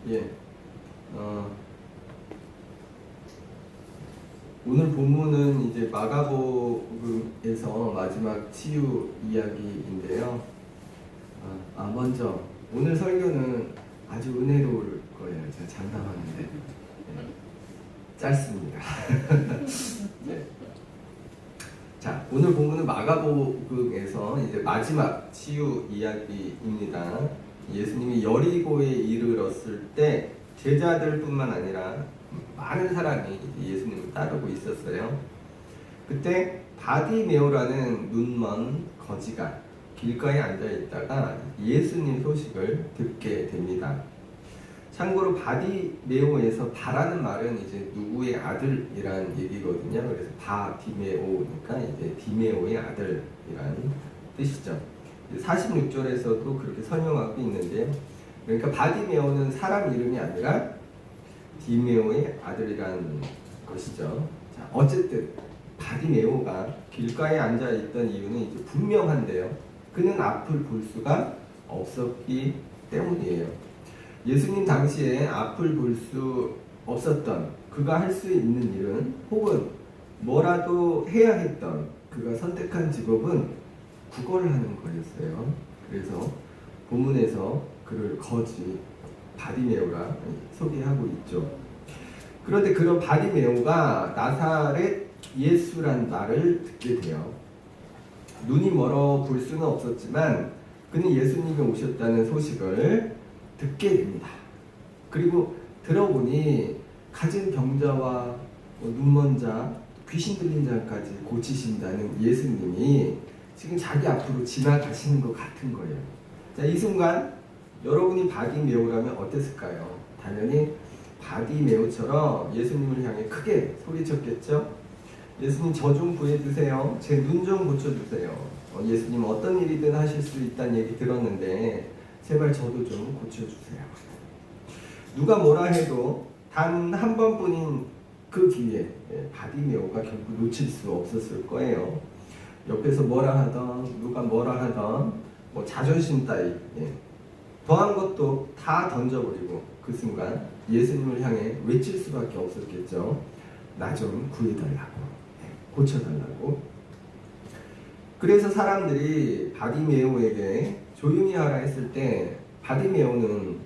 예. 오늘 본문은 이제 마가복음에서 마지막 치유 이야기인데요. 먼저 오늘 설교는 아주 은혜로울 거예요. 제가 장담하는데 짧습니다. 네. 자, 오늘 본문은 마가복음에서 이제 마지막 치유 이야기입니다. 예수님이 여리고에 이르렀을 때 제자들뿐만 아니라 많은 사람이 예수님을 따르고 있었어요. 그때 바디메오라는 눈먼 거지가 길가에 앉아 있다가 예수님 소식을 듣게 됩니다. 참고로 바디메오에서 바라는 말은 이제 누구의 아들이란 얘기거든요. 그래서 바디메오니까 이제 디메오의 아들이란 뜻이죠. 46절에서도 그렇게 설명하고 있는데요. 그러니까 바디메오는 사람 이름이 아니라 디메오의 아들이란 것이죠. 자, 어쨌든 바디메오가 길가에 앉아 있던 이유는 이제 분명한데요. 그는 앞을 볼 수가 없었기 때문이에요. 예수님 당시에 앞을 볼 수 없었던 그가 할 수 있는 일은 혹은 뭐라도 해야 했던 그가 선택한 직업은 국어를 하는 거였어요. 그래서 본문에서 그를 거지 바디메오라 소개하고 있죠. 그런데 그런 바디메오가 나사렛 예수란 말을 듣게 돼요. 눈이 멀어 볼 수는 없었지만 그는 예수님이 오셨다는 소식을 듣게 됩니다. 그리고 들어보니 가진 병자와 눈먼 자, 귀신 들린 자까지 고치신다는 예수님이 지금 자기 앞으로 지나가시는 것 같은 거예요. 자, 이 순간 여러분이 바디메오라면 어땠을까요? 당연히 바디메오처럼 예수님을 향해 크게 소리쳤겠죠? 예수님 저 좀 구해주세요. 제 눈 좀 고쳐주세요. 예수님 어떤 일이든 하실 수 있다는 얘기 들었는데 제발 저도 좀 고쳐주세요. 누가 뭐라 해도 단 한 번뿐인 그 기회 바디메오가 결국 놓칠 수 없었을 거예요. 옆에서 뭐라 하던 누가 뭐라 하던 뭐 자존심 따위 더한 것도 다 던져버리고 그 순간 예수님을 향해 외칠 수밖에 없었겠죠. 나 좀 구해달라고, 고쳐달라고. 그래서 사람들이 바디메오에게 조용히 하라 했을 때 바디메오는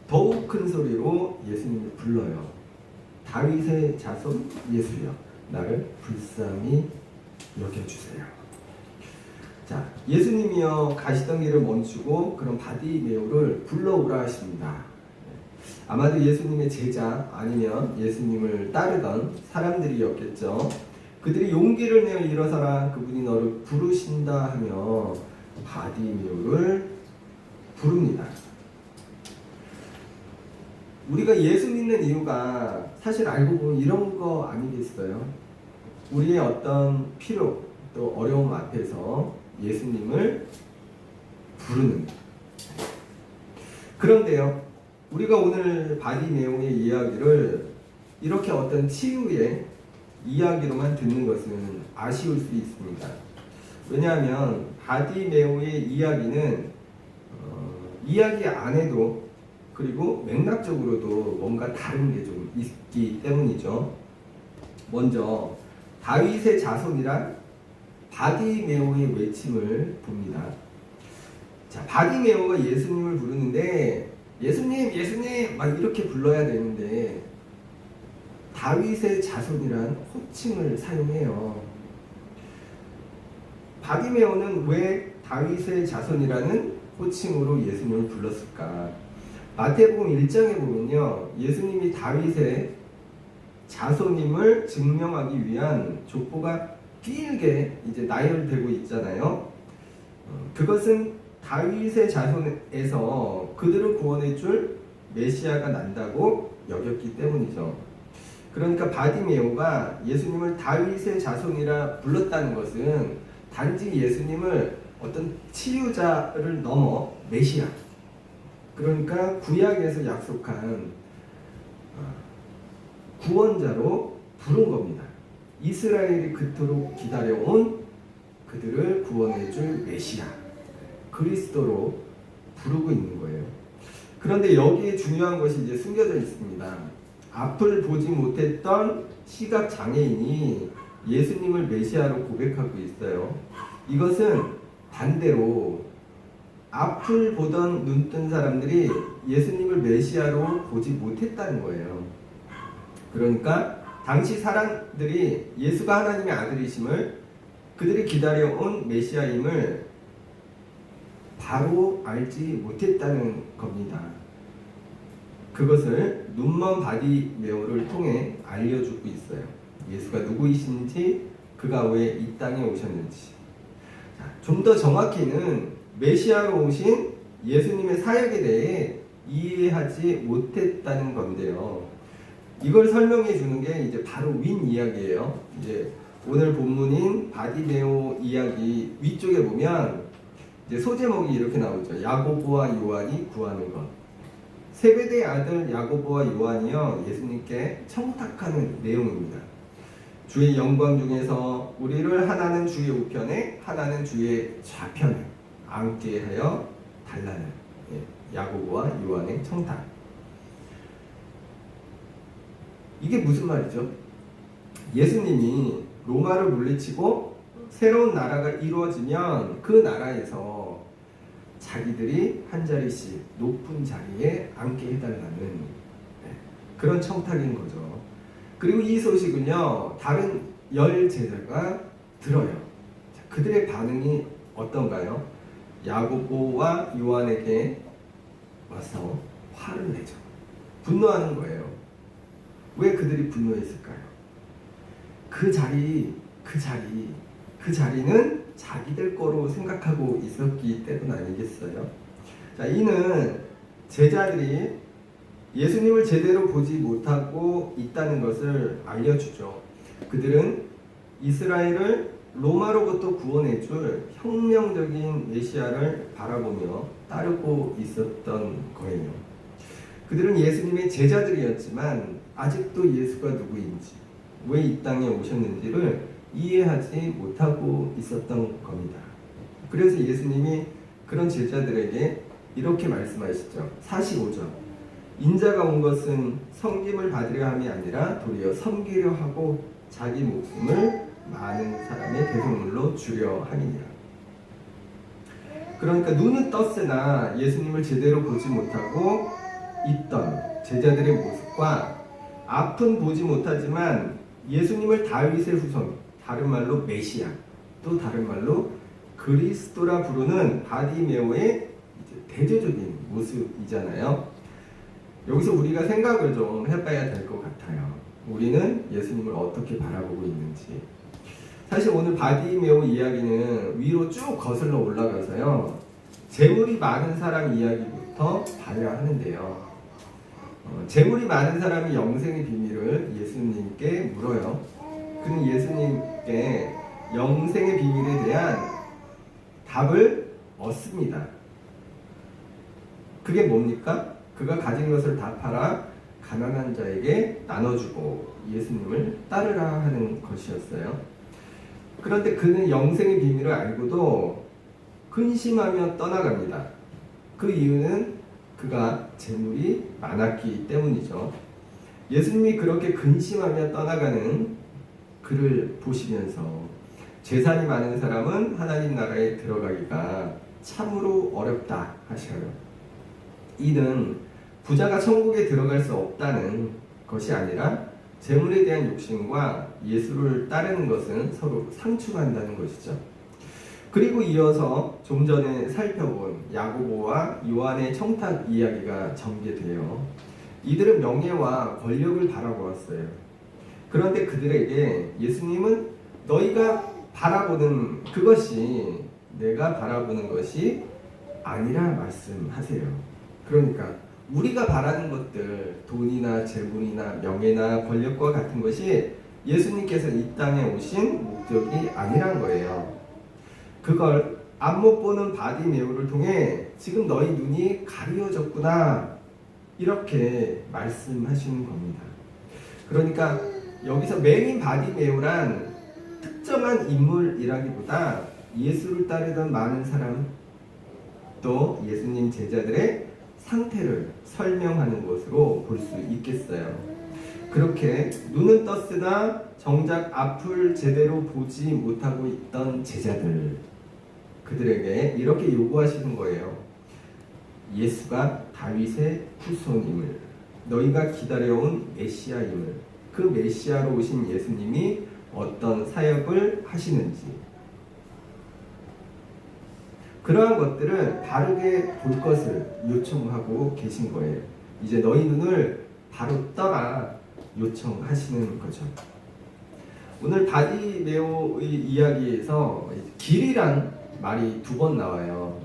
더욱 큰 소리로 예수님을 불러요. 다윗의 자손 예수여, 나를 불쌍히 여겨주세요. 자, 예수님이여 가시던 길을 멈추고 그런 바디메오를 불러오라 하십니다. 아마도 예수님의 제자 아니면 예수님을 따르던 사람들이었겠죠. 그들이 용기를 내어 일어서라, 그분이 너를 부르신다 하며 바디메오를 부릅니다. 우리가 예수 믿는 이유가 사실 알고 보면 이런 거 아니겠어요? 우리의 어떤 필요 또 어려움 앞에서 예수님을 부르는. 그런데요, 우리가 오늘 바디메오의 이야기를 이렇게 어떤 치유의 이야기로만 듣는 것은 아쉬울 수 있습니다. 왜냐하면 바디메오의 이야기는 이야기 안에도 그리고 맥락적으로도 뭔가 다른 게 좀 있기 때문이죠. 먼저 다윗의 자손이란 바디메오의 외침을 봅니다. 자, 바디메오가 예수님을 부르는데 예수님, 예수님 막 이렇게 불러야 되는데 다윗의 자손이란 호칭을 사용해요. 바디메오는 왜 다윗의 자손이라는 호칭으로 예수님을 불렀을까? 마태복음 1장에 보면요, 예수님이 다윗의 자손임을 증명하기 위한 족보가 길게 이제 나열되고 있잖아요. 그것은 다윗의 자손에서 그들을 구원해줄 메시아가 난다고 여겼기 때문이죠. 그러니까 바디메오가 예수님을 다윗의 자손이라 불렀다는 것은 단지 예수님을 어떤 치유자를 넘어 메시아, 그러니까 구약에서 약속한 구원자로 부른 겁니다. 이스라엘이 그토록 기다려온 그들을 구원해줄 메시아, 그리스도로 부르고 있는 거예요. 그런데 여기에 중요한 것이 이제 숨겨져 있습니다. 앞을 보지 못했던 시각 장애인이 예수님을 메시아로 고백하고 있어요. 이것은 반대로 앞을 보던 눈뜬 사람들이 예수님을 메시아로 보지 못했다는 거예요. 그러니까 당시 사람들이 예수가 하나님의 아들이심을, 그들이 기다려온 메시아임을 바로 알지 못했다는 겁니다. 그것을 눈먼 바디메오를 통해 알려주고 있어요. 예수가 누구이신지, 그가 왜 이 땅에 오셨는지. 좀 더 정확히는 메시아로 오신 예수님의 사역에 대해 이해하지 못했다는 건데요. 이걸 설명해 주는 게 이제 바로 윈 이야기예요. 이제 오늘 본문인 바디메오 이야기 위쪽에 보면 이제 소제목이 이렇게 나오죠. 야고보와 요한이 구하는 것. 세베대의 아들 야고보와 요한이요, 예수님께 청탁하는 내용입니다. 주의 영광 중에서 우리를 하나는 주의 우편에 하나는 주의 좌편에 앉게 하여 달라는, 야고보와 요한의 청탁. 이게 무슨 말이죠? 예수님이 로마를 물리치고 새로운 나라가 이루어지면 그 나라에서 자기들이 한 자리씩 높은 자리에 앉게 해달라는 그런 청탁인 거죠. 그리고 이 소식은요, 다른 10제자가 들어요. 그들의 반응이 어떤가요? 야고보와 요한에게 와서 화를 내죠. 분노하는 거예요. 왜 그들이 분노했을까요? 그 자리는 자기들 거로 생각하고 있었기 때문 아니겠어요? 자, 이는 제자들이 예수님을 제대로 보지 못하고 있다는 것을 알려주죠. 그들은 이스라엘을 로마로부터 구원해줄 혁명적인 메시아를 바라보며 따르고 있었던 거예요. 그들은 예수님의 제자들이었지만 아직도 예수가 누구인지, 왜 이 땅에 오셨는지를 이해하지 못하고 있었던 겁니다. 그래서 예수님이 그런 제자들에게 이렇게 말씀하시죠. 45절. 인자가 온 것은 섬김을 받으려 함이 아니라 도리어 섬기려 하고 자기 목숨을 많은 사람의 대속물로 주려 함이니라. 그러니까 눈은 떴으나 예수님을 제대로 보지 못하고 있던 제자들의 모습과 앞은 보지 못하지만 예수님을 다윗의 후손, 다른 말로 메시아, 또 다른 말로 그리스도라 부르는 바디메오의 대조적인 모습이잖아요. 여기서 우리가 생각을 좀 해봐야 될 것 같아요. 우리는 예수님을 어떻게 바라보고 있는지. 사실 오늘 바디메오 이야기는 위로 쭉 거슬러 올라가서요, 재물이 많은 사람 이야기부터 봐야 하는데요. 재물이 많은 사람이 영생의 비밀을 예수님께 물어요. 그는 예수님께 영생의 비밀에 대한 답을 얻습니다. 그게 뭡니까? 그가 가진 것을 다 팔아 가난한 자에게 나눠주고 예수님을 따르라 하는 것이었어요. 그런데 그는 영생의 비밀을 알고도 근심하며 떠나갑니다. 그 이유는 그가 재물이 많았기 때문이죠. 예수님이 그렇게 근심하며 떠나가는 그를 보시면서 재산이 많은 사람은 하나님 나라에 들어가기가 참으로 어렵다 하셔요. 이는 부자가 천국에 들어갈 수 없다는 것이 아니라 재물에 대한 욕심과 예수를 따르는 것은 서로 상충한다는 것이죠. 그리고 이어서 좀 전에 살펴본 야고보와 요한의 청탁 이야기가 전개돼요. 이들은 명예와 권력을 바라보았어요. 그런데 그들에게 예수님은 너희가 바라보는 그것이 내가 바라보는 것이 아니라 말씀하세요. 그러니까 우리가 바라는 것들, 돈이나 재물이나 명예나 권력과 같은 것이 예수님께서 이 땅에 오신 목적이 아니란 거예요. 그걸 앞못 보는 바디메오를 통해 지금 너희 눈이 가려졌구나, 이렇게 말씀하시는 겁니다. 그러니까 여기서 메인 바디메오란 특정한 인물이라기보다 예수를 따르던 많은 사람, 또 예수님 제자들의 상태를 설명하는 것으로 볼 수 있겠어요. 그렇게 눈은 떴으나 정작 앞을 제대로 보지 못하고 있던 제자들, 그들에게 이렇게 요구하시는 거예요. 예수가 다윗의 후손임을, 너희가 기다려온 메시아임을, 그 메시아로 오신 예수님이 어떤 사역을 하시는지, 그러한 것들을 바르게 볼 것을 요청하고 계신 거예요. 이제 너희 눈을 바로 떠라 요청하시는 거죠. 오늘 바디메오의 이야기에서 길이란 말이 2번 나와요.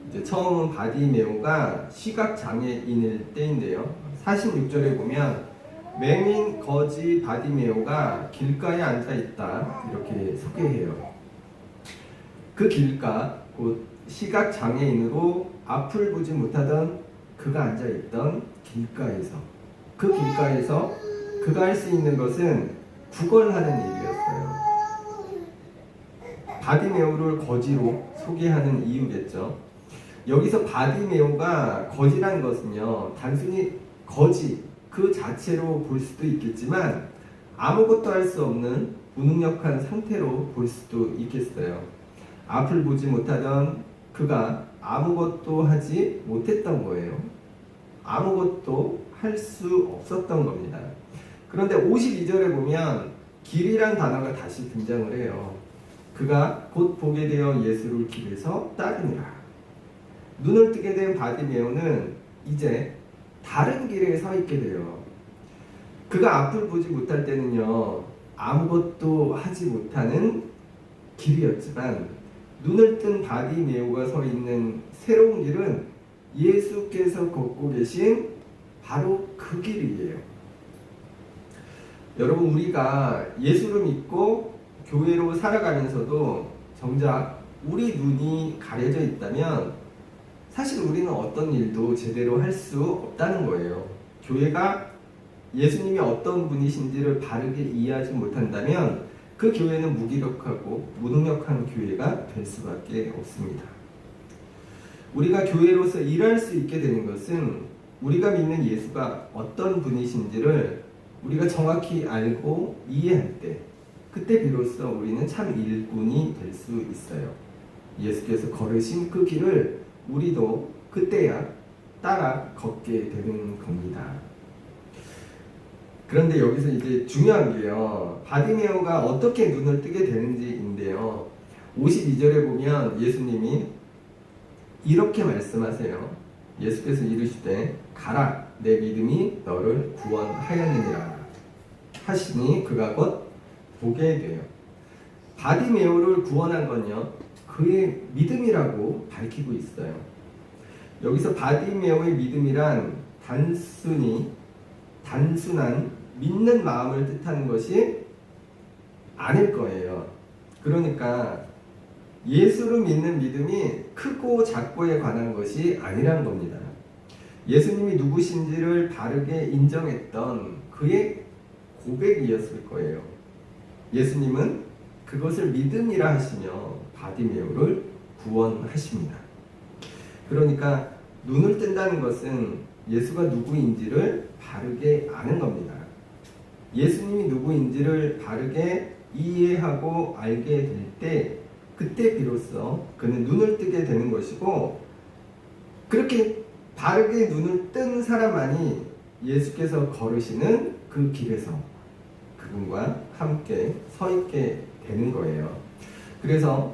이제 처음은 바디메오가 시각장애인일 때인데요. 46절에 보면 맹인 거지 바디메오가 길가에 앉아 있다 이렇게 소개해요. 그 길가, 곧 시각장애인으로 앞을 보지 못하던 그가 앉아 있던 길가에서, 그 길가에서 그가 할 수 있는 것은 구걸하는 일이었어요. 바디메오를 거지로 소개하는 이유겠죠. 여기서 바디메오가 거지란 것은요, 단순히 거지 그 자체로 볼 수도 있겠지만 아무것도 할 수 없는 무능력한 상태로 볼 수도 있겠어요. 앞을 보지 못하던 그가 아무것도 하지 못했던 거예요. 아무것도 할 수 없었던 겁니다. 그런데 52절에 보면 길이란 단어가 다시 등장을 해요. 그가 곧 보게 되어 예수를 길에서 따르니라. 눈을 뜨게 된 바디메오는 이제 다른 길에 서 있게 돼요. 그가 앞을 보지 못할 때는요, 아무것도 하지 못하는 길이었지만 눈을 뜬 바디메오가 서 있는 새로운 길은 예수께서 걷고 계신 바로 그 길이에요. 여러분, 우리가 예수를 믿고 교회로 살아가면서도 정작 우리 눈이 가려져 있다면 사실 우리는 어떤 일도 제대로 할 수 없다는 거예요. 교회가 예수님이 어떤 분이신지를 바르게 이해하지 못한다면 그 교회는 무기력하고 무능력한 교회가 될 수밖에 없습니다. 우리가 교회로서 일할 수 있게 되는 것은 우리가 믿는 예수가 어떤 분이신지를 우리가 정확히 알고 이해할 때, 그때 비로소 우리는 참 일꾼이 될 수 있어요. 예수께서 걸으신 그 길을 우리도 그때야 따라 걷게 되는 겁니다. 그런데 여기서 이제 중요한 게요, 바디메오가 어떻게 눈을 뜨게 되는지인데요. 52절에 보면 예수님이 이렇게 말씀하세요. 예수께서 이르시되 가라, 내 믿음이 너를 구원하였느니라 하시니 그가 곧 보게 돼요. 바디메오를 구원한 건요, 그의 믿음이라고 밝히고 있어요. 여기서 바디메오의 믿음이란 단순한 믿는 마음을 뜻하는 것이 아닐 거예요. 그러니까 예수를 믿는 믿음이 크고 작고에 관한 것이 아니란 겁니다. 예수님이 누구신지를 바르게 인정했던 그의 고백이었을 거예요. 예수님은 그것을 믿음이라 하시며 바디메오를 구원하십니다. 그러니까 눈을 뜬다는 것은 예수가 누구인지를 바르게 아는 겁니다. 예수님이 누구인지를 바르게 이해하고 알게 될 때, 그때 비로소 그는 눈을 뜨게 되는 것이고, 그렇게 바르게 눈을 뜬 사람만이 예수께서 걸으시는 그 길에서 그분과 함께 서 있게 되는 거예요. 그래서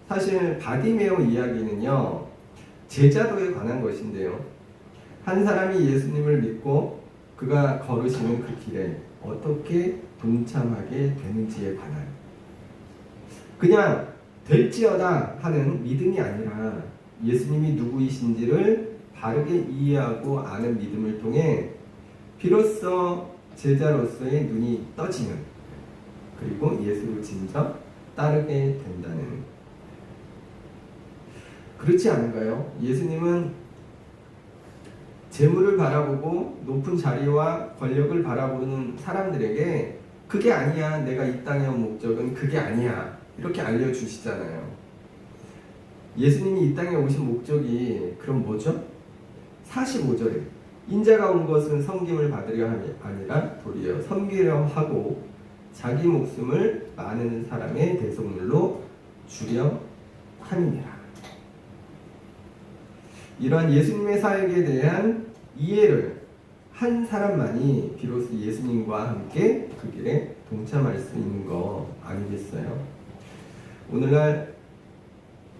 사실 바디메오 이야기는요, 제자도에 관한 것인데요, 한 사람이 예수님을 믿고 그가 걸으시는 그 길에 어떻게 동참하게 되는지에 관한, 그냥 될지어다 하는 믿음이 아니라 예수님이 누구이신지를 바르게 이해하고 아는 믿음을 통해 비로소 제자로서의 눈이 떠지는, 그리고 예수를 진짜 따르게 된다는, 그렇지 않은가요? 예수님은 재물을 바라보고 높은 자리와 권력을 바라보는 사람들에게 그게 아니야, 내가 이 땅에 온 목적은 그게 아니야, 이렇게 알려주시잖아요. 예수님이 이 땅에 오신 목적이 그럼 뭐죠? 45절에 인자가 온 것은 섬김을 받으려 함이 아니라 도리어 섬기려 하고 자기 목숨을 많은 사람의 대속물로 주려 함이니라. 이러한 예수님의 사역에 대한 이해를 한 사람만이 비로소 예수님과 함께 그 길에 동참할 수 있는 거 아니겠어요? 오늘날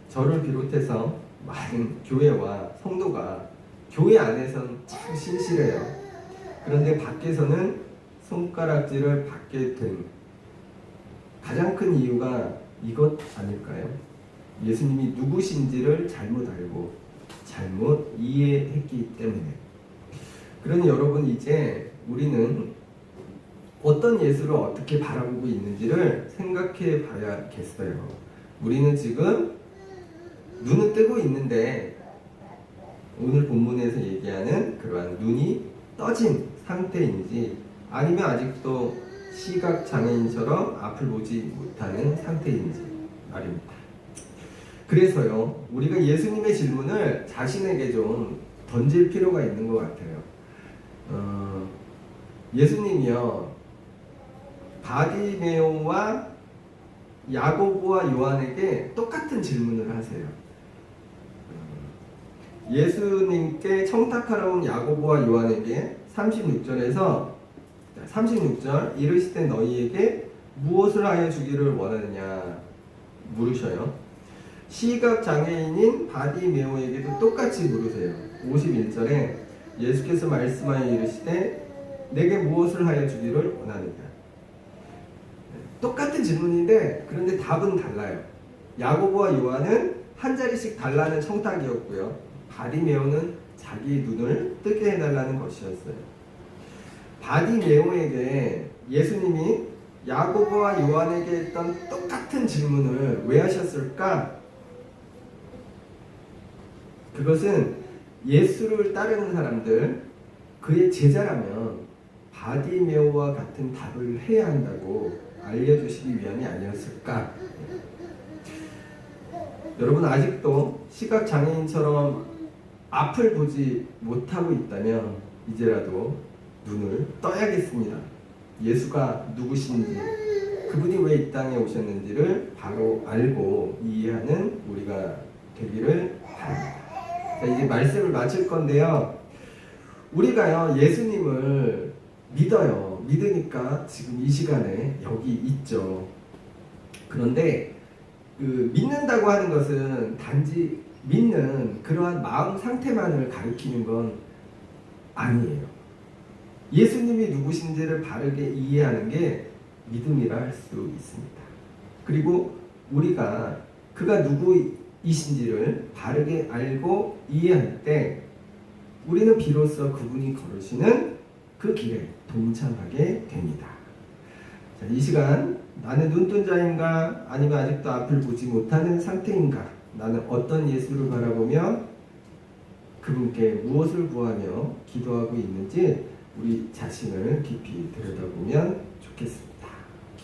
저를 비롯해서 많은 교회와 성도가 교회 안에서는 참 신실해요. 그런데 밖에서는 손가락질을 받게 된 가장 큰 이유가 이것 아닐까요? 예수님이 누구신지를 잘못 알고 잘못 이해했기 때문에. 그러니 여러분, 이제 우리는 어떤 예수를 어떻게 바라보고 있는지를 생각해 봐야겠어요. 우리는 지금 눈은 뜨고 있는데 오늘 본문에서 얘기하는 그러한 눈이 떠진 상태인지 아니면 아직도 시각장애인처럼 앞을 보지 못하는 상태인지 말입니다. 그래서요, 우리가 예수님의 질문을 자신에게 좀 던질 필요가 있는 것 같아요. 예수님이요, 바디메오와 야고보와 요한에게 똑같은 질문을 하세요. 예수님께 청탁하러 온 야고보와 요한에게 36절 이르시되 너희에게 무엇을 하여 주기를 원하느냐 물으셔요. 시각장애인인 바디메오에게도 똑같이 물으세요. 51절에 예수께서 말씀하여 이르시되 내게 무엇을 하여 주기를 원하느냐. 똑같은 질문인데 그런데 답은 달라요. 야고보와 요한은 한 자리씩 달라는 청탁이었고요, 바디메오는 자기 눈을 뜨게 해달라는 것이었어요. 바디메오에게 예수님이 야고보와 요한에게 했던 똑같은 질문을 왜 하셨을까? 그것은 예수를 따르는 사람들, 그의 제자라면 바디메오와 같은 답을 해야 한다고 알려주시기 위함이 아니었을까? 여러분, 아직도 시각장애인처럼 앞을 보지 못하고 있다면 이제라도 눈을 떠야겠습니다. 예수가 누구신지, 그분이 왜 이 땅에 오셨는지를 바로 알고 이해하는 우리가 되기를 바랍니다. 자, 이제 말씀을 마칠 건데요, 우리가요 예수님을 믿어요. 믿으니까 지금 이 시간에 여기 있죠. 그런데 그 믿는다고 하는 것은 단지 믿는 그러한 마음 상태만을 가리키는 건 아니에요. 예수님이 누구신지를 바르게 이해하는 게 믿음이라 할 수 있습니다. 그리고 우리가 그가 누구이신지를 바르게 알고 이해할 때 우리는 비로소 그분이 걸으시는 그 길에 동참하게 됩니다. 자, 이 시간 나는 눈뜬 자인가 아니면 아직도 앞을 보지 못하는 상태인가, 나는 어떤 예수를 바라보며 그분께 무엇을 구하며 기도하고 있는지 우리 자신을 깊이 들여다보면 좋겠습니다.